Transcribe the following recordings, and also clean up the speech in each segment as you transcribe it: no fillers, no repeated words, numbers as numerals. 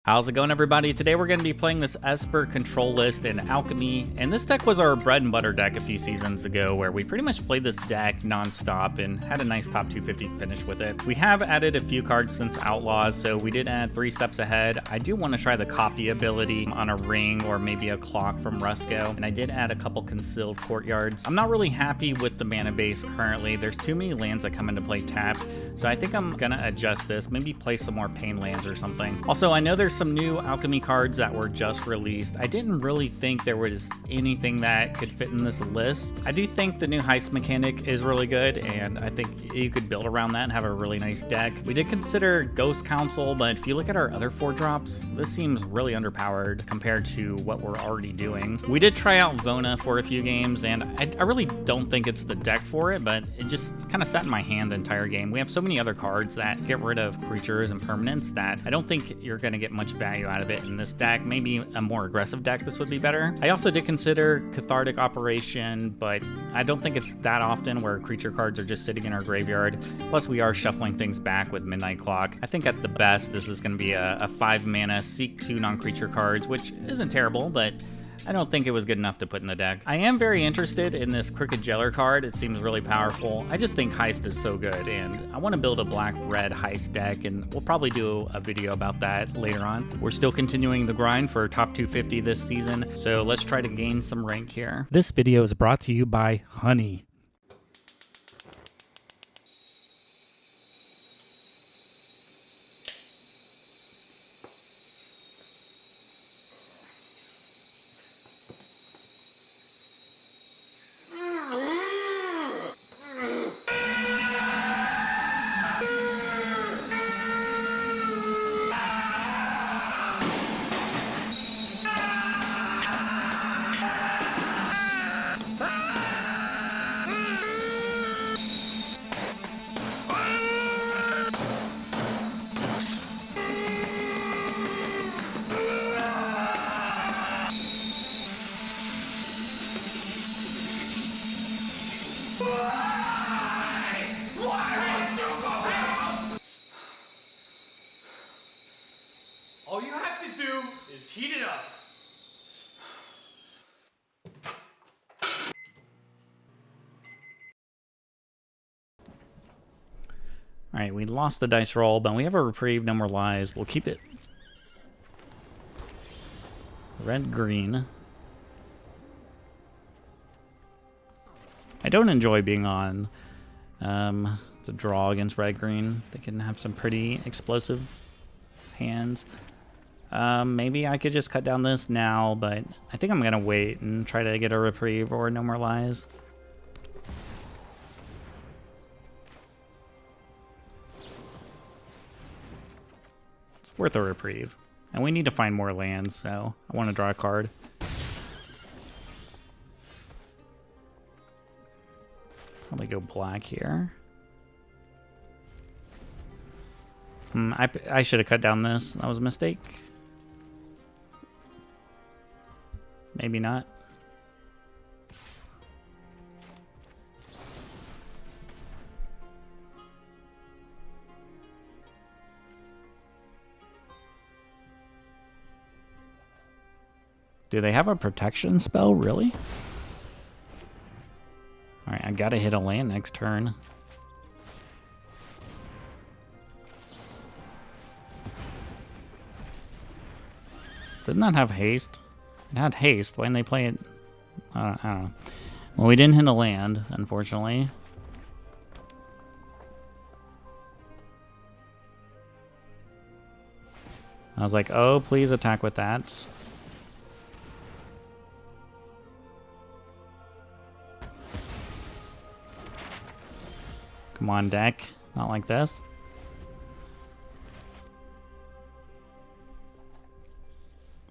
How's it going, everybody? Today we're going to be playing this Esper control list in Alchemy, and this deck was our bread and butter deck a few seasons ago where we pretty much played this deck non-stop and had a nice top 250 finish with it. We have added a few cards since Outlaws, so we did add 3 steps ahead. I do want to try the copy ability on a ring or maybe a clock from Rusko, and I did add a couple Concealed Courtyards. I'm not really happy with the mana base currently. There's too many lands that come into play tapped, so I think I'm going to adjust this, maybe play some more pain lands or something. Also, I know there's some new Alchemy cards that were just released. I didn't really think there was anything that could fit in this list. I do think the new heist mechanic is really good, and I think you could build around that and have a really nice deck. We did consider Ghost Council, but if you look at our other 4 drops, this seems really underpowered compared to what we're already doing. We did try out Vona for a few games, and I really don't think it's the deck for it, but it just kind of sat in my hand the entire game. We have so many other cards that get rid of creatures and permanents that I don't think you're going to get much value out of it in this deck. Maybe a more aggressive deck this would be better. I also did consider Cathartic Operation, but I don't think it's that often where creature cards are just sitting in our graveyard. Plus we are shuffling things back with Midnight Clock. I think at the best this is going to be a 5 mana seek 2 non-creature cards, which isn't terrible, but I don't think it was good enough to put in the deck. I am very interested in this Crooked Jailer card. It seems really powerful. I just think Heist is so good, and I want to build a black-red Heist deck, and we'll probably do a video about that later on. We're still continuing the grind for top 250 this season, so let's try to gain some rank here. This video is brought to you by Honey. All you have to do is heat it up. Alright, we lost the dice roll, but we have a Reprieve, no more lies. We'll keep it. Red-green. I don't enjoy being on the draw against red-green. They can have some pretty explosive hands. Maybe I could just cut down this now, but I think I'm going to wait and try to get a Reprieve or no more lies. It's worth a Reprieve. And we need to find more lands, so I want to draw a card. Probably go black here. I should have cut down this. That was a mistake. Maybe not. Do they have a protection spell, really? Alright, I gotta hit a land next turn. Did not have haste. It had haste. Why didn't they play it? I don't know. Well, we didn't hit a land, unfortunately. I was like, oh, please attack with that. Come on, deck. Not like this.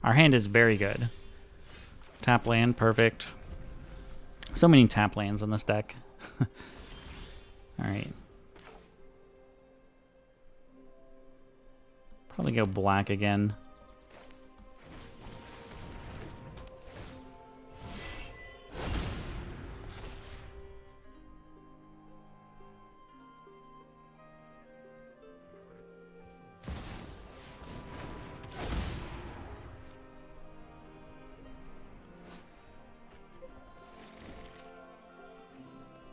Our hand is very good. Tap land, perfect. So many tap lands in this deck. Alright. Probably go black again.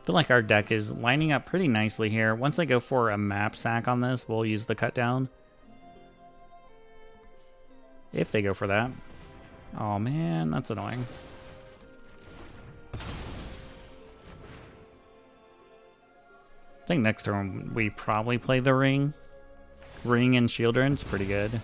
I feel like our deck is lining up pretty nicely here. Once I go for a map sack on this, we'll use the cut down. If they go for that. Oh man, that's annoying. I think next turn we probably play the ring. Ring and Sheoldred's pretty good.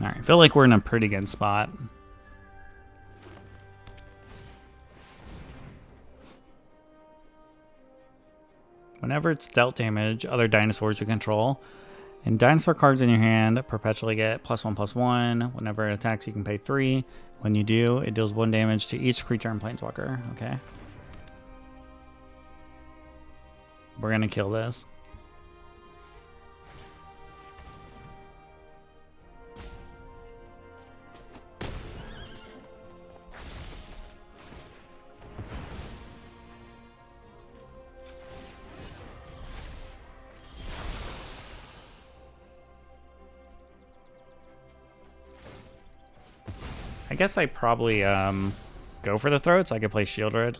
Alright, I feel like we're in a pretty good spot. Whenever it's dealt damage, other dinosaurs you control, and dinosaur cards in your hand perpetually get +1/+1. Whenever it attacks, you can pay 3. When you do, it deals 1 damage to each creature and planeswalker. Okay. We're gonna kill this. I guess I probably go for the throat so I could play Sheoldred.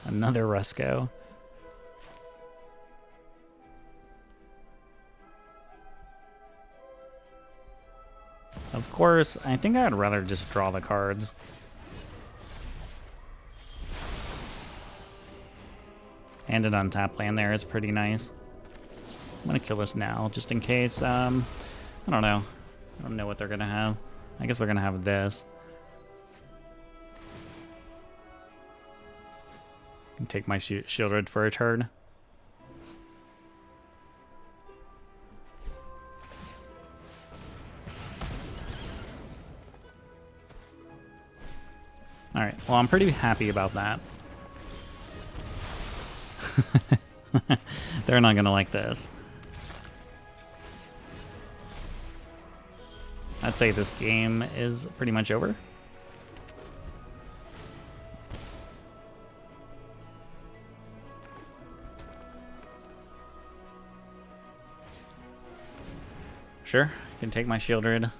Another Rusko. Of course, I think I'd rather just draw the cards. And an untapped land there is pretty nice. I'm gonna kill this now, just in case. I don't know. I don't know what they're gonna have. I guess they're gonna have this. I can take my Sheoldred for a turn. Alright, well I'm pretty happy about that. They're not gonna like this. I'd say this game is pretty much over. Sure, I can take my Sheoldred.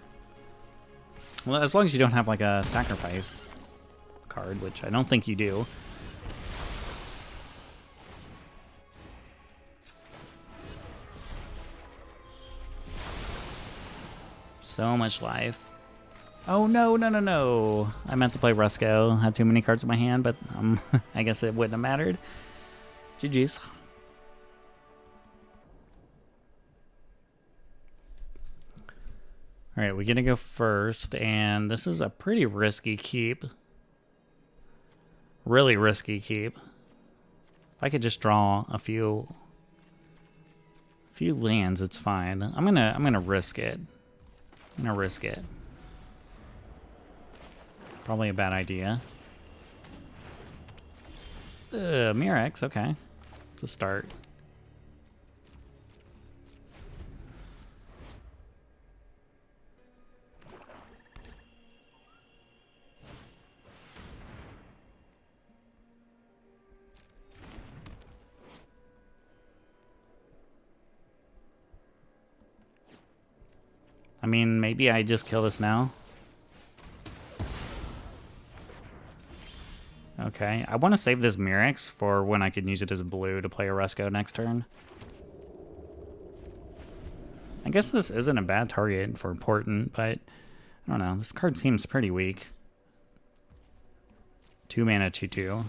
Well, as long as you don't have like a sacrifice card, which I don't think you do. So much life. Oh no, no, no, no. I meant to play Rusko. Had too many cards in my hand, but I guess it wouldn't have mattered. GG's. Alright, we're gonna go first, and this is a pretty risky keep. Really risky keep. If I could just draw a few lands, it's fine. I'm gonna risk it. I'm gonna risk it. Probably a bad idea. Mirrex, okay. It's a start. I mean, maybe I just kill this now. Okay, I want to save this Mirrex for when I can use it as blue to play a Rusko next turn. I guess this isn't a bad target for Portent, but I don't know. This card seems pretty weak. 2 mana, 2/2.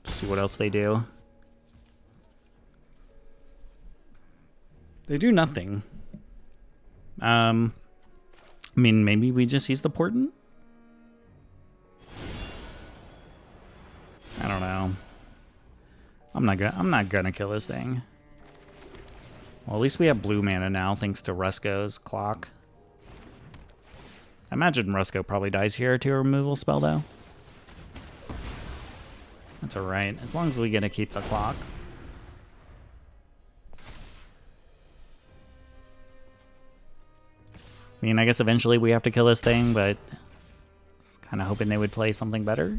See what else they do. They do nothing. I mean, maybe we just use the Portent? I don't know. I'm not gonna kill this thing. Well, at least we have blue mana now, thanks to Rusko's clock. I imagine Rusko probably dies here to a removal spell, though. That's alright, as long as we get to keep the clock. I mean, I guess eventually we have to kill this thing, but Kind of hoping they would play something better.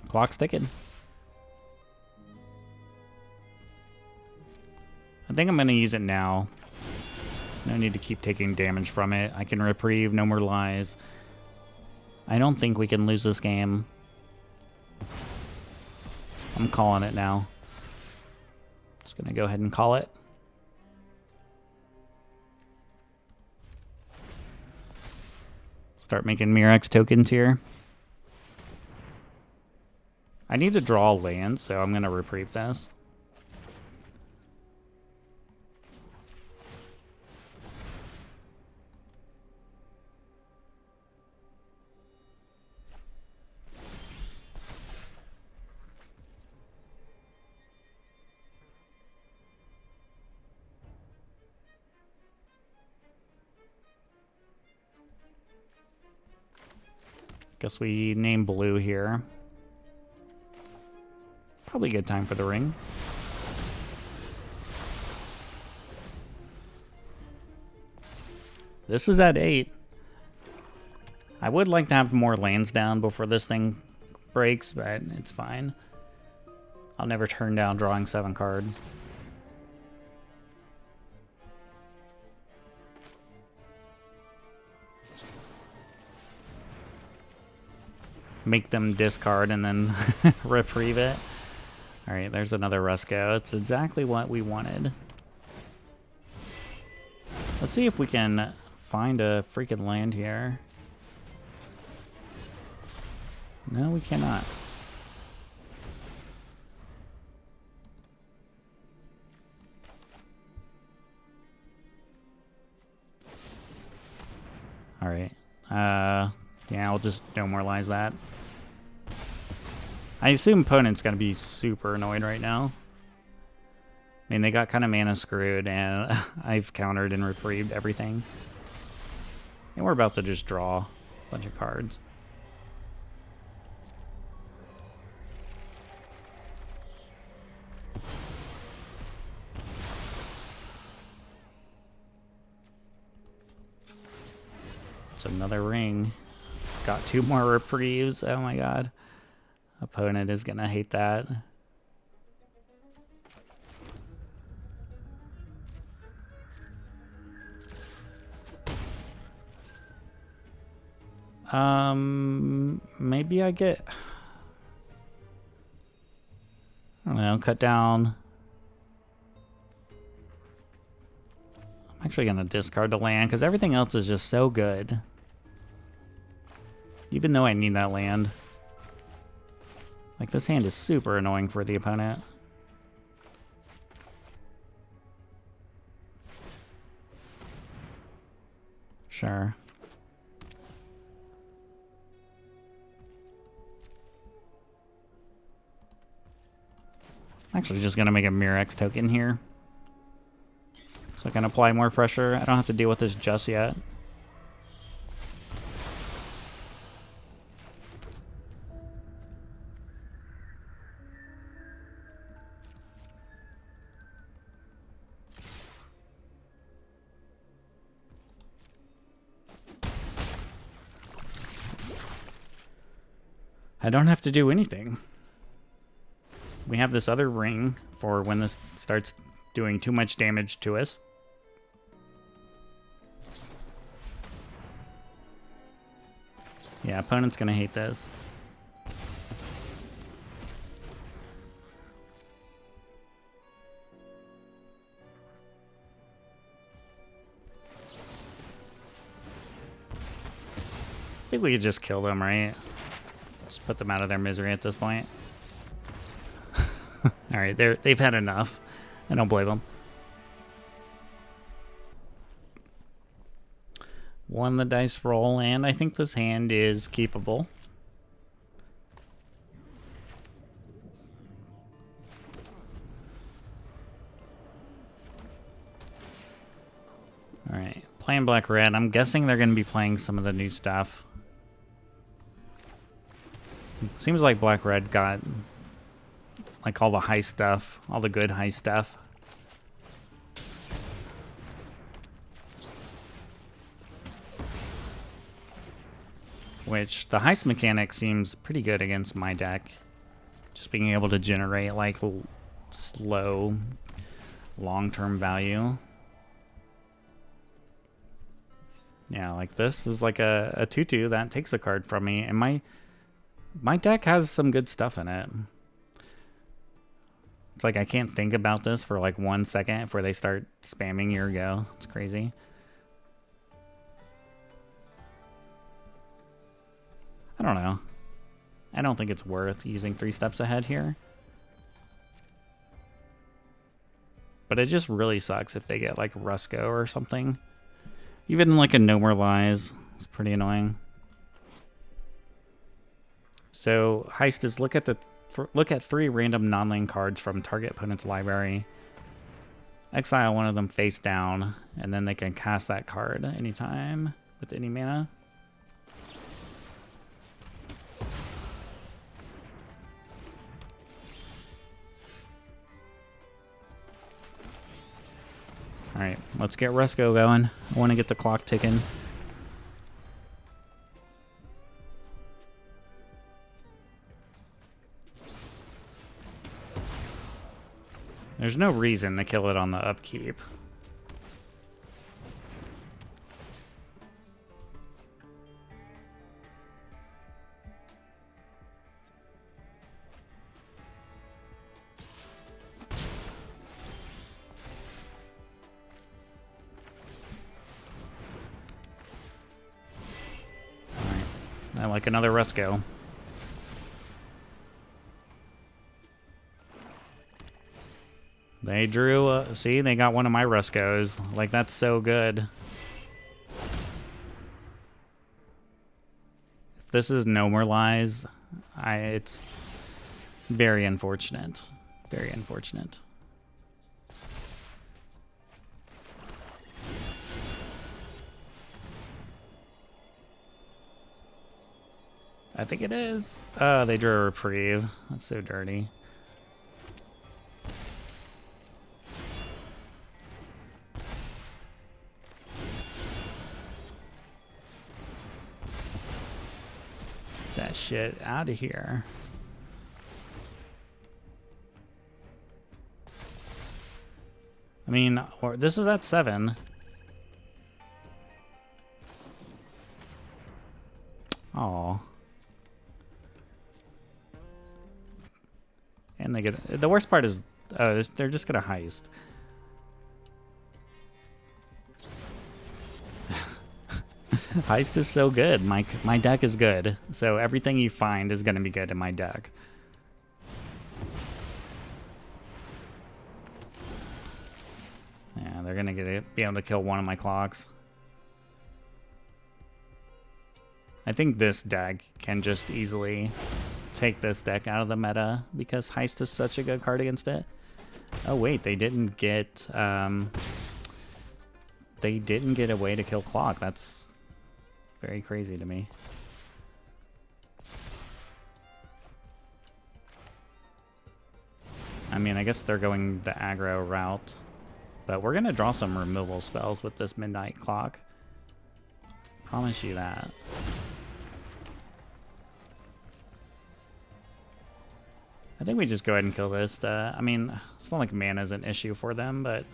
Clock's ticking. I think I'm going to use it now. No need to keep taking damage from it. I can reprieve, no more lies. I don't think we can lose this game. I'm calling it now. Just going to go ahead and call it. Start making Mirrex tokens here. I need to draw land, so I'm going to reprieve this. Guess we name blue here. Probably a good time for the ring. This is at 8. I would like to have more lands down before this thing breaks, but it's fine. I'll never turn down drawing 7 cards. Make them discard and then reprieve it. Alright, there's another Rusko. It's exactly what we wanted. Let's see if we can find a freaking land here. No, we cannot. Alright. Yeah, I'll just normalize that. I assume opponent's gonna be super annoyed right now. I mean, they got kind of mana screwed, and I've countered and reprieved everything. And we're about to just draw a bunch of cards. It's another ring. Got 2 more reprieves. Oh my god. Opponent is gonna hate that. Maybe I get, I don't know, cut down. I'm actually gonna discard the land because everything else is just so good. Even though I need that land. Like, this hand is super annoying for the opponent. Sure. Actually just gonna make a Mirrex token here. So I can apply more pressure. I don't have to deal with this just yet. I don't have to do anything. We have this other ring for when this starts doing too much damage to us. Yeah, opponent's gonna hate this. I think we could just kill them, right? Just put them out of their misery at this point. Alright, they've had enough. I don't blame them. Won the dice roll, and I think this hand is keepable. Alright, playing black-red. I'm guessing they're going to be playing some of the new stuff. Seems like black-red got like all the heist stuff, all the good heist stuff. which the heist mechanic seems pretty good against my deck. Just being able to generate like slow, long-term value. Yeah, like this is like a 2/2 that takes a card from me, and my deck has some good stuff in it. It's like I can't think about this for like 1 second before they start spamming your go. It's crazy. I don't know. I don't think it's worth using 3 steps ahead here. But it just really sucks if they get like Rusko or something. Even like a No More Lies is pretty annoying. So heist is look at 3 random non-lane cards from target opponent's library. Exile one of them face down, and then they can cast that card anytime with any mana. Alright, let's get Rusko going. I want to get the clock ticking. There's no reason to kill it on the upkeep. I like another Rusko. They drew, see, they got one of my Ruskos. Like, that's so good. If this is No More Lies, it's very unfortunate. Very unfortunate. I think it is. Oh, they drew a Reprieve. That's so dirty. That shit out of here. I mean, this is at 7. Oh. And they get the worst part is they're just gonna heist. Heist is so good. My deck is good, so everything you find is gonna be good in my deck. Yeah, they're gonna be able to kill one of my clocks. I think this deck can just easily take this deck out of the meta because heist is such a good card against it. Oh wait, they didn't get a way to kill clock. That's very crazy to me. I mean, I guess they're going the aggro route, but we're gonna draw some removal spells with this midnight clock. Promise you that. I think we just go ahead and kill this. I mean, it's not like mana is an issue for them, but...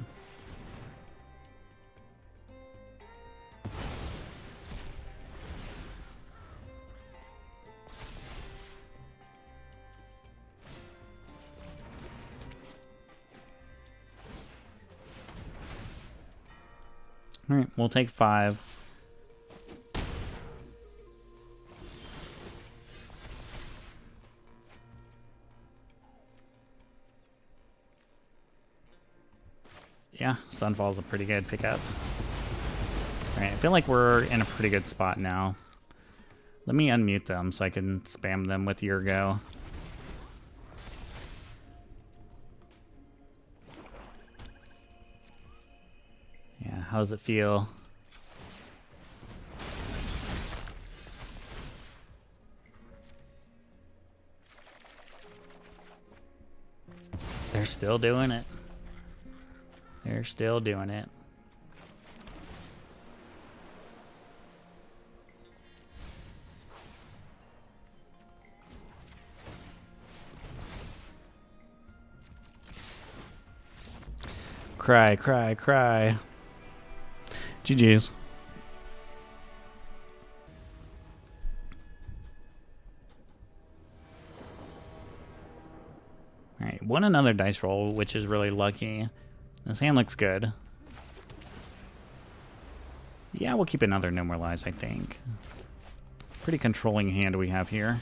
Alright, we'll take 5. Yeah, Sunfall's a pretty good pickup. Alright, I feel like we're in a pretty good spot now. Let me unmute them so I can spam them with your go. Yeah, how does it feel? They're still doing it. They're still doing it. Cry, cry, cry. GG's. Alright, won another dice roll, which is really lucky. This hand looks good. Yeah, we'll keep another No More Lies, I think. Pretty controlling hand we have here.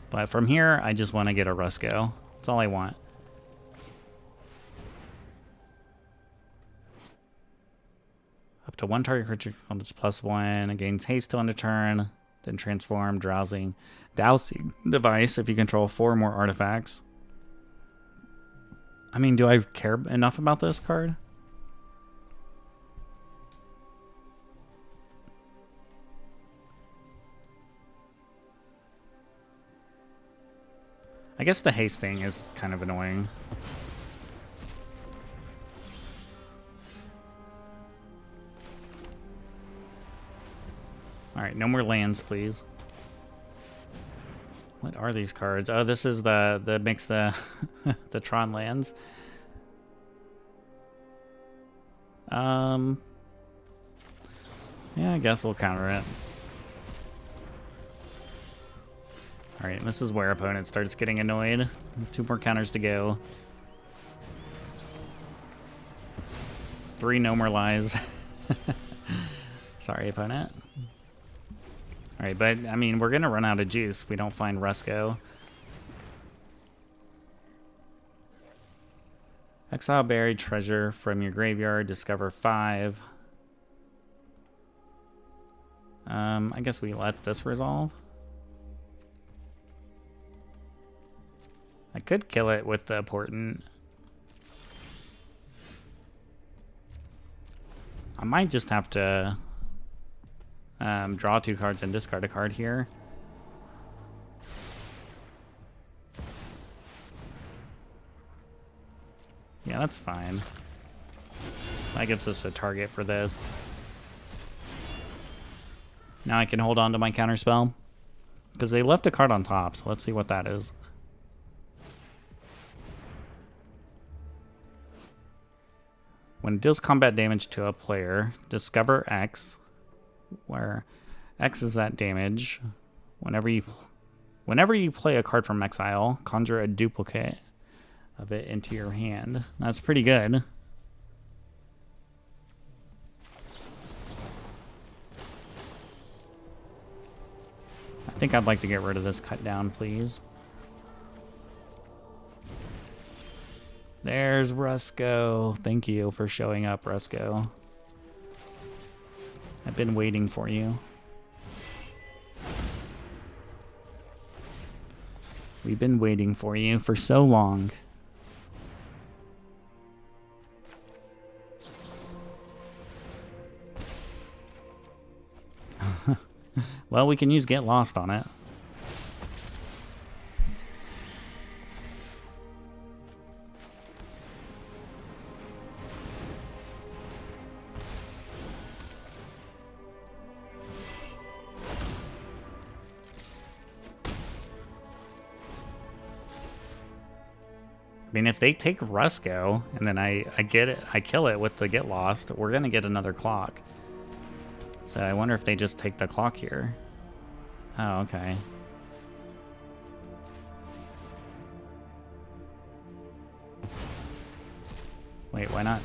But from here, I just want to get a Rusko. That's all I want. Up to one target creature becomes +1. It gains haste till end of turn. Then transform, dowsing device if you control 4 or more artifacts. I mean, do I care enough about this card? I guess the haste thing is kind of annoying. Alright, no more lands, please. What are these cards? Oh, this is the makes the the Tron lands. Yeah, I guess we'll counter it. Alright, this is where opponent starts getting annoyed. 2 more counters to go. 3 No More Lies. Sorry, opponent. Alright, but, I mean, we're gonna run out of juice if we don't find Rusko. Exile buried treasure from your graveyard, discover 5. I guess we let this resolve. I could kill it with the Portent. I might just have to draw 2 cards and discard a card here. Yeah, that's fine. That gives us a target for this. Now I can hold on to my counterspell. Because they left a card on top, so let's see what that is. When it deals combat damage to a player, discover X, where X is that damage. Whenever you play a card from exile, conjure a duplicate of it into your hand. That's pretty good. I think I'd like to get rid of this cut down, please. There's Rusko. Thank you for showing up, Rusko. I've been waiting for you. We've been waiting for you for so long. Well, we can use Get Lost on it. I mean, if they take Rusko and then I kill it with the Get Lost, we're gonna get another clock. So I wonder if they just take the clock here. Oh, okay. Wait, why not?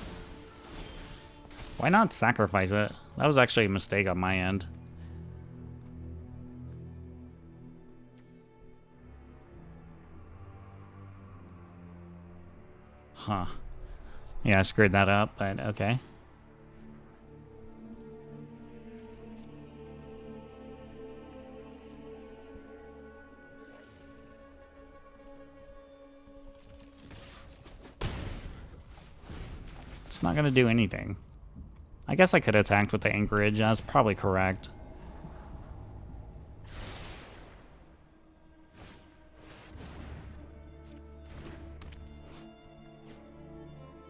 Why not sacrifice it? That was actually a mistake on my end. Huh. Yeah, I screwed that up, but okay. It's not gonna do anything. I guess I could have attacked with the Anchorage. That's probably correct.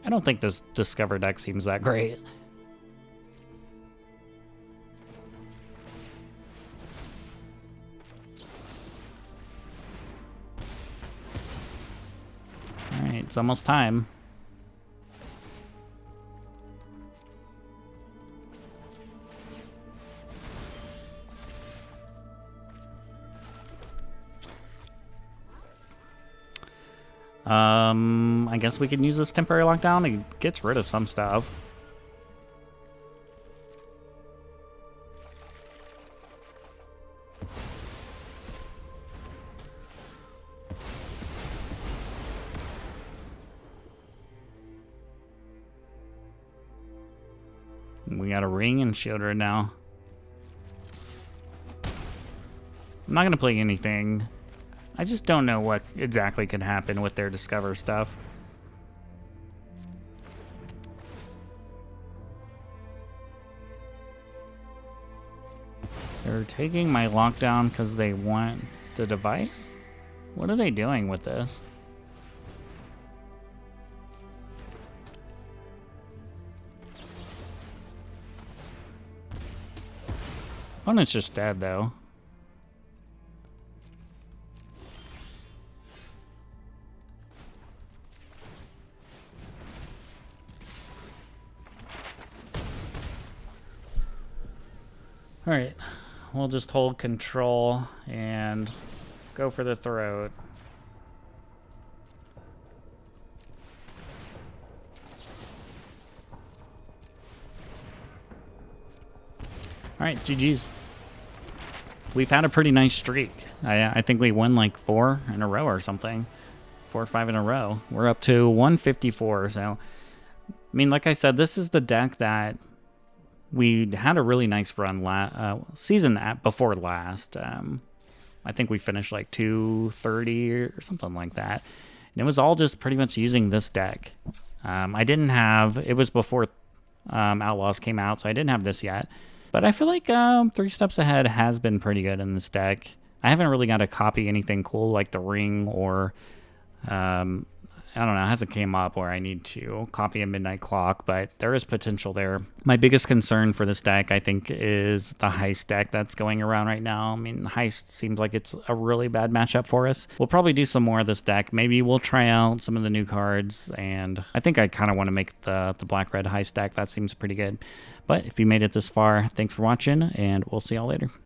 I don't think this Discover deck seems that great. It's almost time. I guess we can use this temporary lockdown. It gets rid of some stuff. We got a ring and Sheoldred now. I'm not gonna play anything. I just don't know what exactly could happen with their Discover stuff. They're taking my lockdown because they want the device? What are they doing with this? Opponent's just dead though. Alright, we'll just hold control and go for the throat. Alright, GG's. We've had a pretty nice streak. I think we won like 4 in a row or something. 4 or 5 in a row. We're up to 154, so... I mean, like I said, this is the deck that we had a really nice run season before last. I think we finished like 230 or something like that. And it was all just pretty much using this deck. I didn't have... It was before Outlaws came out, so I didn't have this yet. But I feel like 3 Steps Ahead has been pretty good in this deck. I haven't really got to copy anything cool like the ring or... I don't know, it hasn't came up where I need to copy a Midnight Clock, but there is potential there. My biggest concern for this deck, I think, is the Heist deck that's going around right now. I mean, Heist seems like it's a really bad matchup for us. We'll probably do some more of this deck. Maybe we'll try out some of the new cards, and I think I kind of want to make the Black-Red Heist deck. That seems pretty good. But if you made it this far, thanks for watching, and we'll see y'all later.